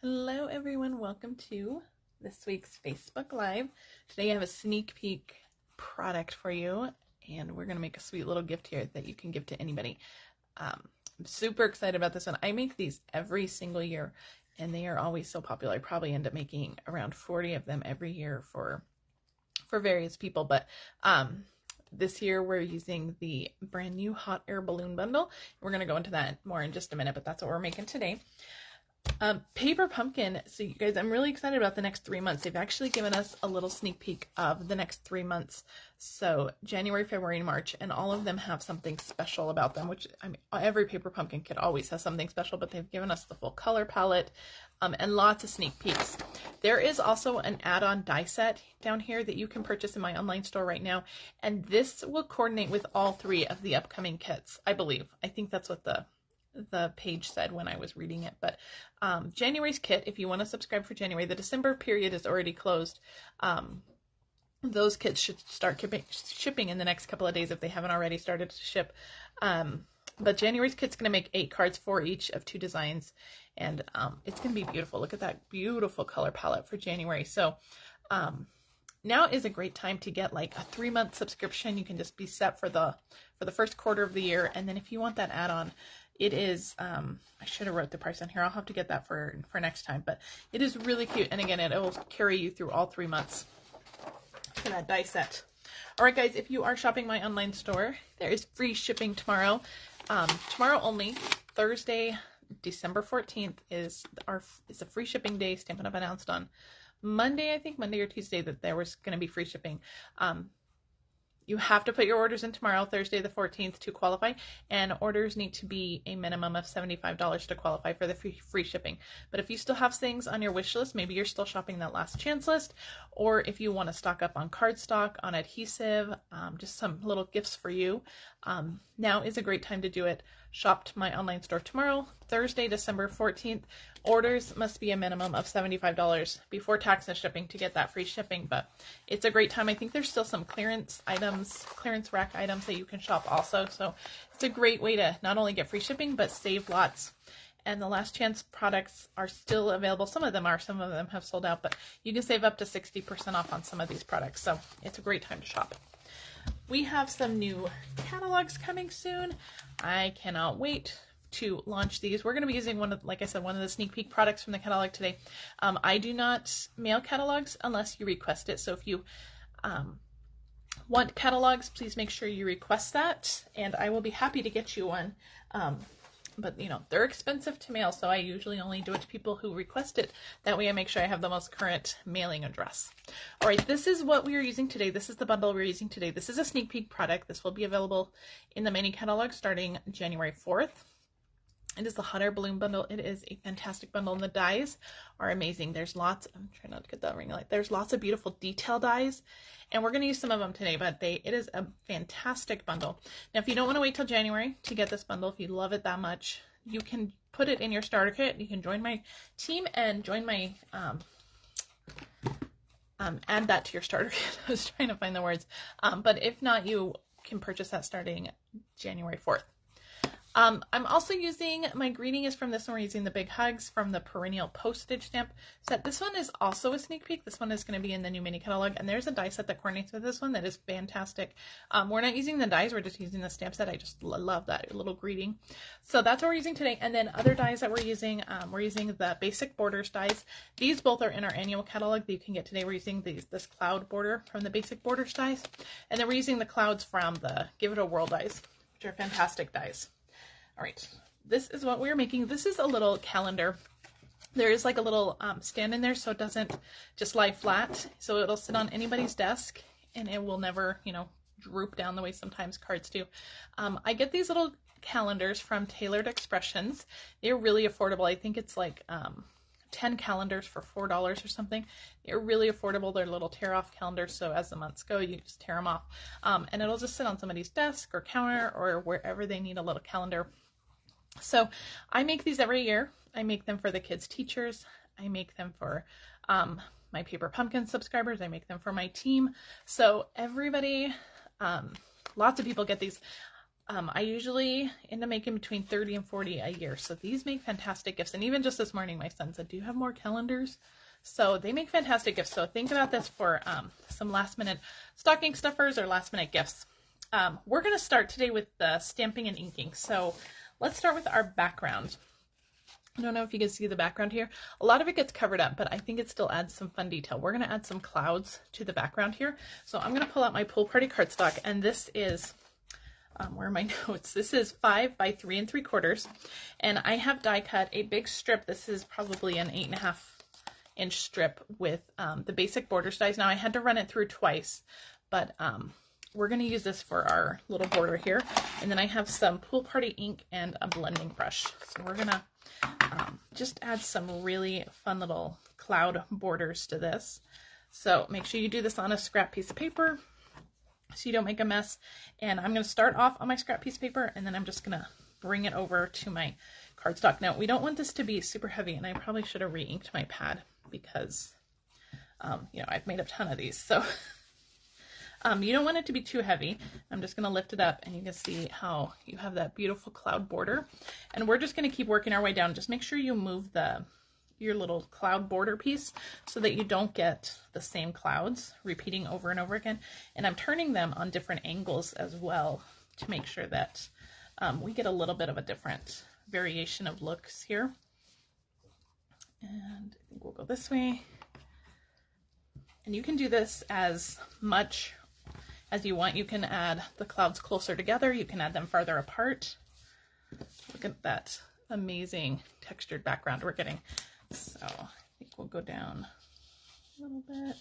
Hello everyone, welcome to this week's Facebook Live. Today I have a sneak peek product for you, and we're going to make a sweet little gift here that you can give to anybody. I'm super excited about this one. I make these every single year, and they are always so popular. I probably end up making around 40 of them every year for various people, but this year we're using the brand new hot air balloon bundle. We're going to go into that more in just a minute, but that's what we're making today. Paper Pumpkin. So you guys, I'm really excited about the next 3 months. They've actually given us a little sneak peek of the next 3 months. So January, February, and March, and all of them have something special about them, which I mean, every Paper Pumpkin kit always has something special, but they've given us the full color palette and lots of sneak peeks. There is also an add-on die set down here that you can purchase in my online store right now, and this will coordinate with all 3 of the upcoming kits, I believe. I think that's what the page said when I was reading it. But January's kit, if you want to subscribe for January, the December period is already closed. Those kits should start shipping in the next couple of days if they haven't already started to ship. But January's kit's going to make 8 cards for each of 2 designs, and it's going to be beautiful. Look at that beautiful color palette for January. So now is a great time to get like a 3-month subscription. You can just be set for the first quarter of the year, and then if you want that add-on, it is, I should have wrote the price on here. I'll have to get that for next time, but it is really cute. And again, it will carry you through all 3 months for that die set. All right, guys, if you are shopping my online store, there is free shipping tomorrow. Tomorrow only, Thursday, December 14th is a free shipping day. Stampin' Up! Announced on Monday, I think Monday or Tuesday, that there was going to be free shipping. You have to put your orders in tomorrow, Thursday the 14th, to qualify, and orders need to be a minimum of $75 to qualify for the free shipping. But if you still have things on your wish list, maybe you're still shopping that last chance list, or if you want to stock up on cardstock, on adhesive, just some little gifts for you, now is a great time to do it. Shop to my online store tomorrow, Thursday, December 14th. Orders must be a minimum of $75 before tax and shipping to get that free shipping, but it's a great time. I think there's still some clearance rack items that you can shop also, so it's a great way to not only get free shipping, but save lots. And the last chance products are still available. Some of them have sold out, but you can save up to 60% off on some of these products, so it's a great time to shop. We have some new catalogs coming soon. I cannot wait to launch these. We're going to be using like I said, one of the sneak peek products from the catalog today. I do not mail catalogs unless you request it. So if you want catalogs, please make sure you request that, and I will be happy to get you one. But you know, they're expensive to mail, so I usually only do it to people who request it. That way I make sure I have the most current mailing address. All right, this is what we are using today. This is the bundle we're using today. This is a sneak peek product. This will be available in the mini catalog starting January 4th. It is the hot air balloon bundle. It is a fantastic bundle, and the dies are amazing. There's lots, I'm trying not to get that ring light. There's lots of beautiful detail dies, and we're going to use some of them today, but it is a fantastic bundle. Now, if you don't want to wait till January to get this bundle, if you love it that much, you can put it in your starter kit. You can join my team and join my, add that to your starter kit. I was trying to find the words. But if not, you can purchase that starting January 4th. I'm also using, my greeting is from this one. We're using the Big Hugs from the Perennial Postage Stamp set. This one is also a sneak peek. This one is going to be in the new mini catalog, and there's a die set that coordinates with this one that is fantastic. We're not using the dies, we're just using the stamp set. I just love that little greeting. So that's what we're using today. And then other dies that we're using the Basic Borders dies. These both are in our annual catalog that you can get today. We're using this cloud border from the Basic Borders dies, and then we're using the clouds from the Give It a Whirl dies, which are fantastic dies. All right, this is what we're making. This is a little calendar. There is like a little stand in there so it doesn't just lie flat. So it'll sit on anybody's desk and it will never, you know, droop down the way sometimes cards do. I get these little calendars from Tailored Expressions. They're really affordable. I think it's like 10 calendars for $4 or something. They're really affordable. They're little tear off calendars, so as the months go, you just tear them off. And it'll just sit on somebody's desk or counter or wherever they need a little calendar. So I make these every year. I make them for the kids' teachers. I make them for my Paper Pumpkin subscribers. I make them for my team. So everybody, lots of people get these. I usually end up making between 30 and 40 a year. So these make fantastic gifts. And even just this morning, my son said, do you have more calendars? So they make fantastic gifts. So think about this for some last minute stocking stuffers or last minute gifts. We're going to start today with the stamping and inking. So let's start with our background. I don't know if you can see the background here. A lot of it gets covered up, but I think it still adds some fun detail. We're going to add some clouds to the background here. So I'm going to pull out my Pool Party cardstock, and this is, where are my notes? This is 5 by 3 3/4, and I have die cut a big strip. This is probably an 8.5 inch strip with the basic borders dies. Now I had to run it through twice, but we're going to use this for our little border here. And then I have some Pool Party ink and a blending brush. So we're going to just add some really fun little cloud borders to this. So make sure you do this on a scrap piece of paper so you don't make a mess. And I'm going to start off on my scrap piece of paper, and then I'm just going to bring it over to my cardstock. Now we don't want this to be super heavy, and I probably should have re-inked my pad because you know, I've made a ton of these. So you don't want it to be too heavy. I'm just going to lift it up, and you can see how you have that beautiful cloud border. And we're just going to keep working our way down. Just make sure you move your little cloud border piece so that you don't get the same clouds repeating over and over again. And I'm turning them on different angles as well to make sure that we get a little bit of a different variation of looks here. And I think we'll go this way. And you can do this as much as you want. You can add the clouds closer together. You can add them farther apart. Look at that amazing textured background we're getting. So I think we'll go down a little bit.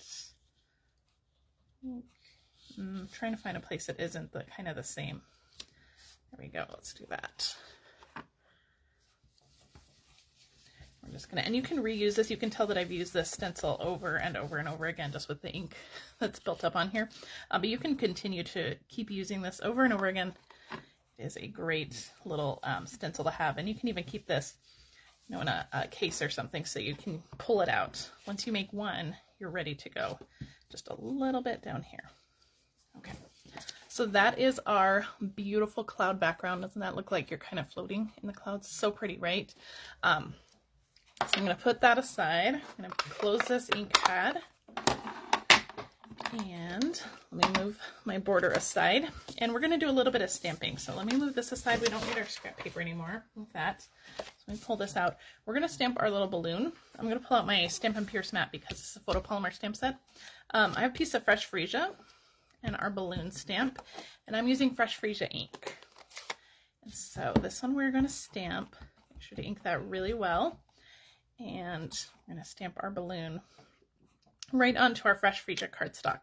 I'm trying to find a place that isn't kind of the same. There we go. Let's do that. We're just gonna, and you can reuse this. You can tell that I've used this stencil over and over and over again just with the ink that's built up on here. But you can continue to keep using this over and over again. It is a great little stencil to have, and you can even keep this, you know, in a case or something so you can pull it out. Once you make one, you're ready to go. Just a little bit down here. Okay. So that is our beautiful cloud background. Doesn't that look like you're kind of floating in the clouds? So pretty, right? So I'm going to put that aside. I'm going to close this ink pad, and let me move my border aside, and we're going to do a little bit of stamping. So let me move this aside. We don't need our scrap paper anymore with that. So let me pull this out. We're going to stamp our little balloon. I'm going to pull out my Stampin' Pierce mat because this is a photopolymer stamp set. I have a piece of fresh Freesia and our balloon stamp, and I'm using fresh Freesia ink. And so this one we're going to stamp. Make sure to ink that really well. And I'm going to stamp our balloon right onto our fresh Freesia cardstock.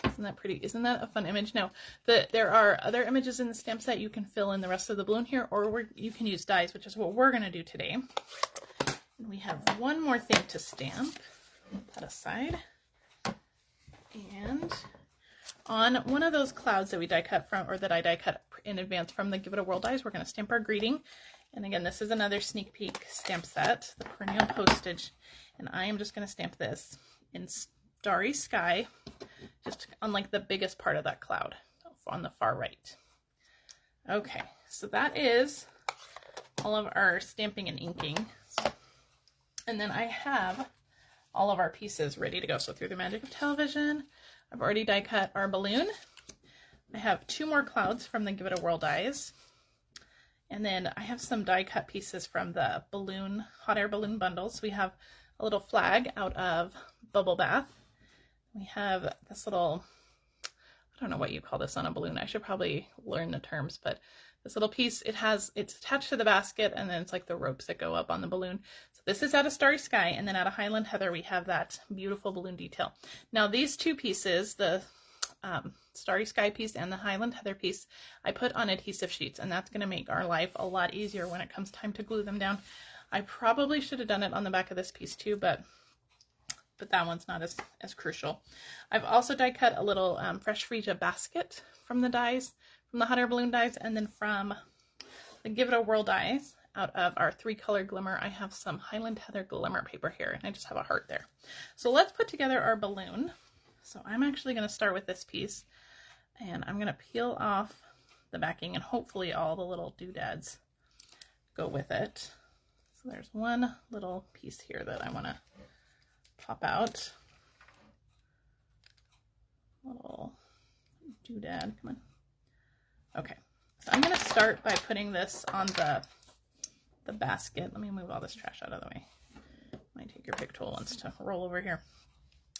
Isn't that pretty? Isn't that a fun image? Now, there are other images in the stamp set. You can fill in the rest of the balloon here, or you can use dies, which is what we're going to do today. And we have one more thing to stamp. Put that aside. And on one of those clouds that we die cut from, or that I die cut in advance from the Give It a Whirl dies, we're going to stamp our greeting. And again, this is another sneak peek stamp set, the perennial postage. And I am just going to stamp this in Starry Sky, just on like the biggest part of that cloud on the far right. Okay, so that is all of our stamping and inking. And then I have all of our pieces ready to go. So through the magic of television, I've already die cut our balloon. I have 2 more clouds from the Give It a Whirl dies. And then I have some die cut pieces from the balloon, hot air balloon bundles. We have a little flag out of Bubble Bath. We have this little, I don't know what you call this on a balloon. I should probably learn the terms, but this little piece, it's attached to the basket, and then it's like the ropes that go up on the balloon. So this is out of Starry Sky, and then out of Highland Heather, we have that beautiful balloon detail. Now these 2 pieces, the Starry Sky piece and the Highland Heather piece, I put on adhesive sheets, and that's going to make our life a lot easier when it comes time to glue them down. I probably should have done it on the back of this piece too, but that one's not as crucial. I've also die cut a little fresh Freesia basket from the dies, from the hot air balloon dies, and then from the Give It a Whirl dies out of our 3-color Glimmer. I have some Highland Heather Glimmer paper here, and I just have a heart there. So let's put together our balloon. So I'm actually going to start with this piece, and I'm going to peel off the backing, and hopefully all the little doodads go with it. So there's one little piece here that I want to pop out. Little doodad, come on. Okay, so I'm going to start by putting this on the basket. Let me move all this trash out of the way. Might take your pick tool once to roll over here.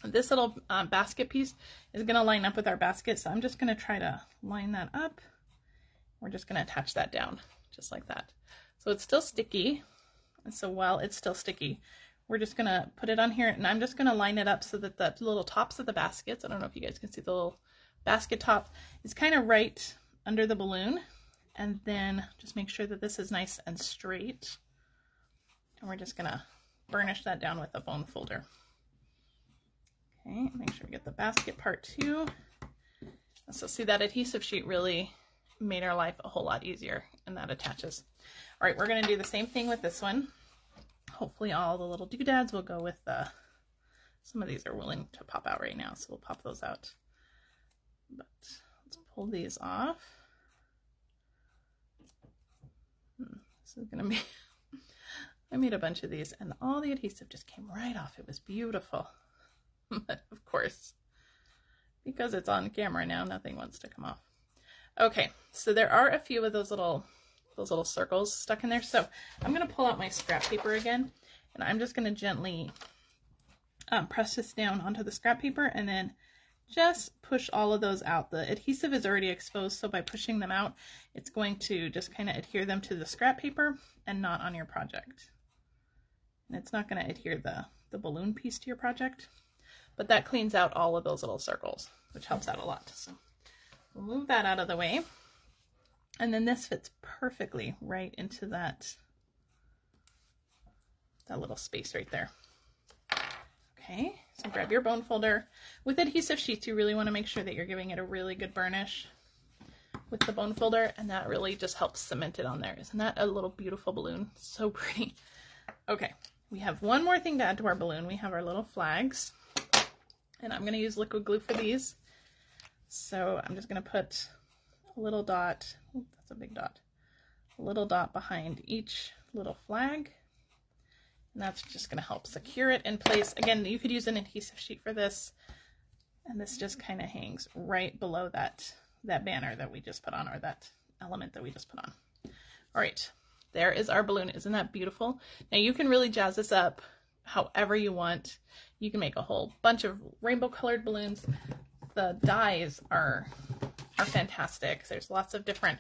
This little basket piece is going to line up with our basket, so I'm just going to try to line that up. We're just going to attach that down, just like that. So it's still sticky, and so while it's still sticky, we're just going to put it on here, and I'm just going to line it up so that the little tops of the baskets, I don't know if you guys can see the little basket top, is kind of right under the balloon, and then just make sure that this is nice and straight, and we're just going to burnish that down with a bone folder. Okay, make sure we get the basket part too. So see, that adhesive sheet really made our life a whole lot easier, and that attaches. All right, we're going to do the same thing with this one. Hopefully all the little doodads will go with some of these are willing to pop out right now, so we'll pop those out. But let's pull these off. This is going to be, I made a bunch of these and all the adhesive just came right off. It was beautiful. But of course, because it's on camera now, nothing wants to come off. Okay, so there are a few of those little circles stuck in there. So I'm going to pull out my scrap paper again, and I'm just going to gently press this down onto the scrap paper and then just push all of those out. The adhesive is already exposed, so by pushing them out, it's going to just kind of adhere them to the scrap paper and not on your project. And it's not going to adhere the balloon piece to your project, but that cleans out all of those little circles, which helps out a lot. So we'll move that out of the way. And then this fits perfectly right into that little space right there. Okay, so grab your bone folder. With adhesive sheets, you really want to make sure that you're giving it a really good burnish with the bone folder, and that really just helps cement it on there. Isn't that a little beautiful balloon? So pretty. Okay, we have one more thing to add to our balloon. We have our little flags, and I'm going to use liquid glue for these. So I'm just going to put a little dot, oh, that's a big dot, a little dot behind each little flag. And that's just going to help secure it in place. Again, you could use an adhesive sheet for this. And this just kind of hangs right below that banner that we just put on, or that element that we just put on. All right, there is our balloon. Isn't that beautiful? Now you can really jazz this up however you want. You can make a whole bunch of rainbow colored balloons. The dies are fantastic. There's lots of different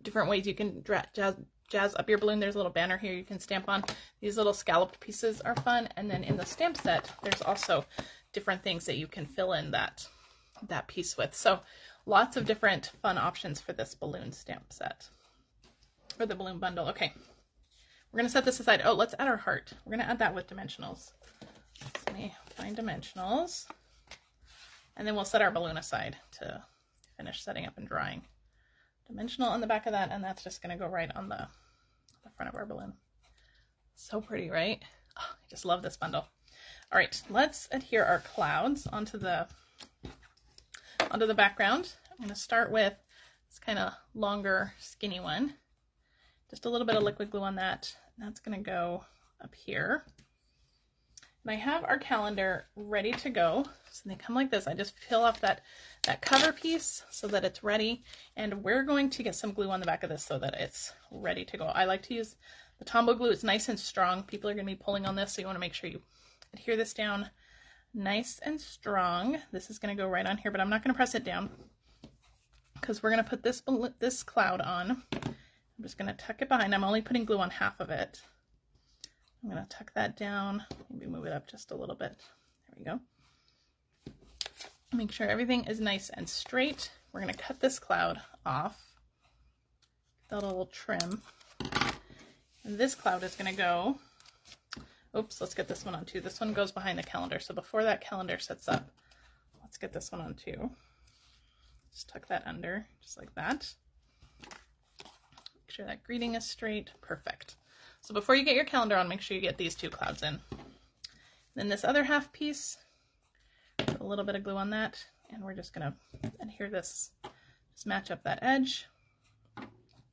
ways you can jazz up your balloon. There's a little banner here you can stamp on. These little scalloped pieces are fun. And then in the stamp set, there's also different things that you can fill in that piece with. So lots of different fun options for this balloon stamp set, or the balloon bundle. Okay, we're going to set this aside. Oh, let's add our heart. We're going to add that with dimensionals. Let me find dimensionals. And then we'll set our balloon aside to finish setting up and drawing. Dimensional on the back of that, and that's just going to go right on the front of our balloon. So pretty, right? Oh, I just love this bundle. All right, let's adhere our clouds onto the background. I'm going to start with this kind of longer, skinny one. Just a little bit of liquid glue on that. That's going to go up here. And I have our calendar ready to go. So they come like this. I just peel off that cover piece so that it's ready. And we're going to get some glue on the back of this so that it's ready to go. I like to use the Tombow glue. It's nice and strong. People are going to be pulling on this, so you want to make sure you adhere this down nice and strong. This is going to go right on here, but I'm not going to press it down because we're going to put this cloud on. I'm just going to tuck it behind. I'm only putting glue on half of it. I'm going to tuck that down, maybe move it up just a little bit. There we go. Make sure everything is nice and straight. We're going to cut this cloud off. That little trim. And this cloud is going to go, oops, let's get this one on too. This one goes behind the calendar. So before that calendar sets up, let's get this one on too. Just tuck that under, just like that. Make sure that greeting is straight. Perfect. So before you get your calendar on, make sure you get these two clouds in. Then this other half piece, put a little bit of glue on that, and we're just going to adhere this Just match up that edge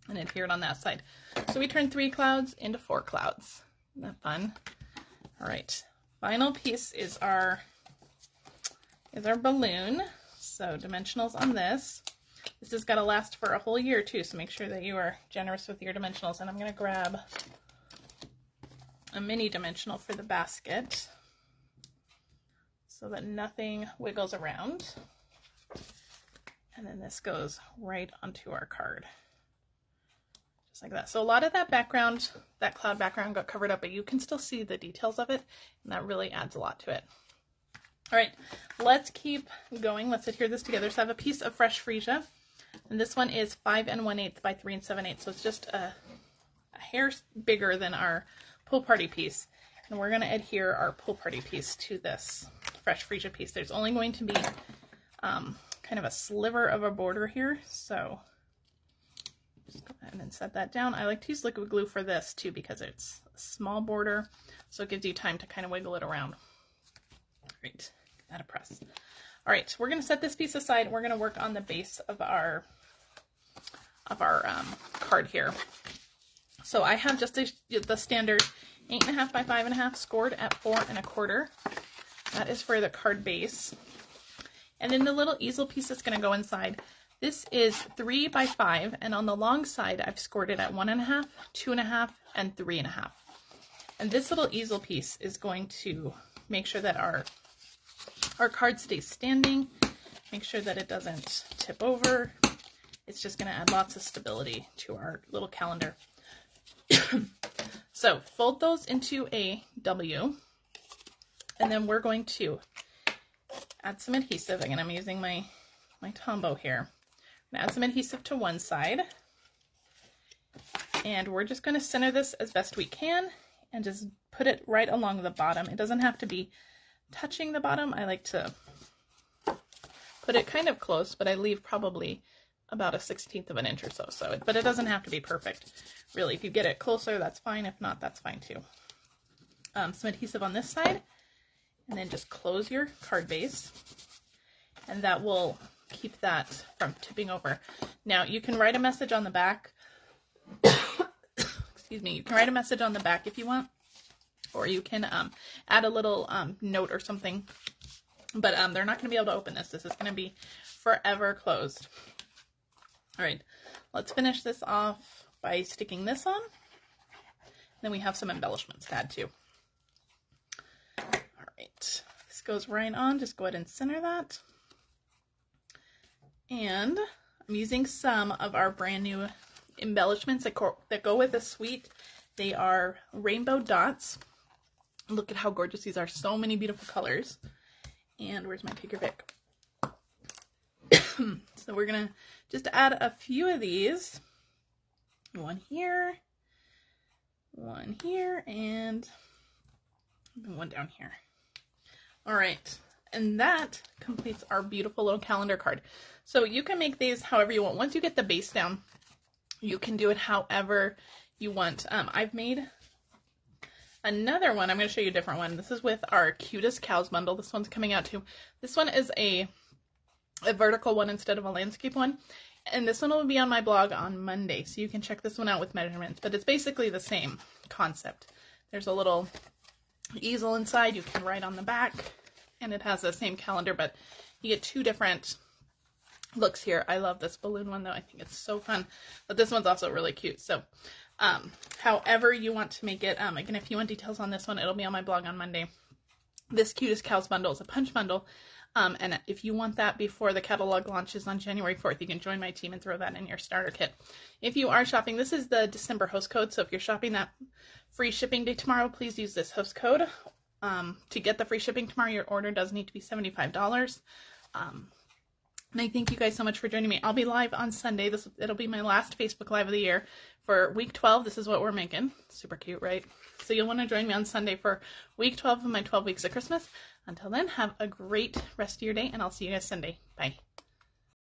and adhere it on that side. So we turn 3 clouds into 4 clouds. Isn't that fun? All right, final piece is our balloon. So dimensionals on this. This has got to last for a whole year too, so make sure that you are generous with your dimensionals. And I'm going to grab a mini dimensional for the basket so that nothing wiggles around. And then this goes right onto our card. Just like that. So a lot of that background, that cloud background got covered up, but you can still see the details of it, and that really adds a lot to it. All right, let's keep going. Let's adhere this together. So I have a piece of fresh freesia, and this one is 5 1/8 by 3 7/8. So it's just a hair bigger than our pool party piece. And we're going to adhere our pool party piece to this fresh freesia piece. There's only going to be kind of a sliver of a border here, so just go ahead and set that down. I like to use liquid glue for this too because it's a small border, so it gives you time to kind of wiggle it around. Great, give that a press. All right, we're going to set this piece aside. We're going to work on the base of our card here. So I have just the standard 8.5 by 5.5 scored at 4 1/4. That is for the card base. And then the little easel piece that's going to go inside. This is 3 by 5, and on the long side, I've scored it at 1.5, 2.5, and 3.5. And this little easel piece is going to make sure that our card stays standing, make sure that it doesn't tip over. It's just going to add lots of stability to our little calendar. So fold those into a W, and then we're going to add some adhesive. Again, I'm using my Tombow here. I'm going to add some adhesive to one side, and we're just going to center this as best we can and just put it right along the bottom. It doesn't have to be touching the bottom. I like to put it kind of close, but I leave probably about 1/16 of an inch or so. But it doesn't have to be perfect, really. If you get it closer, that's fine. If not, that's fine too. Some adhesive on this side, and then just close your card base, and that will keep that from tipping over. Now, you can write a message on the back. Excuse me. You can write a message on the back if you want, or you can add a little note or something. But they're not going to be able to open this. This is going to be forever closed. All right, let's finish this off by sticking this on. Then we have some embellishments to add too. All right, this goes right on. Just go ahead and center that. And I'm using some of our brand new embellishments that go with the suite. They are rainbow dots. Look at how gorgeous these are. So many beautiful colors. And where's my Take Your Pick? So we're going to just add a few of these. One here, and one down here. All right, and that completes our beautiful little calendar card. So you can make these however you want. Once you get the base down, you can do it however you want. I've made another one. I'm going to show you a different one. This is with our Cutest Cows bundle. This one's coming out too. This one is a vertical one instead of a landscape one. And this one will be on my blog on Monday, so you can check this one out with measurements. But it's basically the same concept. There's a little easel inside. You can write on the back, and it has the same calendar, but you get two different looks here. I love this balloon one, though. I think it's so fun. But this one's also really cute. So however you want to make it, again, if you want details on this one, it'll be on my blog on Monday. This Cutest Cows bundle is a punch bundle. And if you want that before the catalog launches on January 4th, you can join my team and throw that in your starter kit. If you are shopping, this is the December host code. So if you're shopping that free shipping day tomorrow, please use this host code. To get the free shipping tomorrow, your order does need to be $75. And I thank you guys so much for joining me. I'll be live on Sunday. It'll be my last Facebook Live of the year. For week 12, this is what we're making. Super cute, right? So you'll want to join me on Sunday for week 12 of my 12 weeks of Christmas. Until then, have a great rest of your day, and I'll see you guys Sunday. Bye.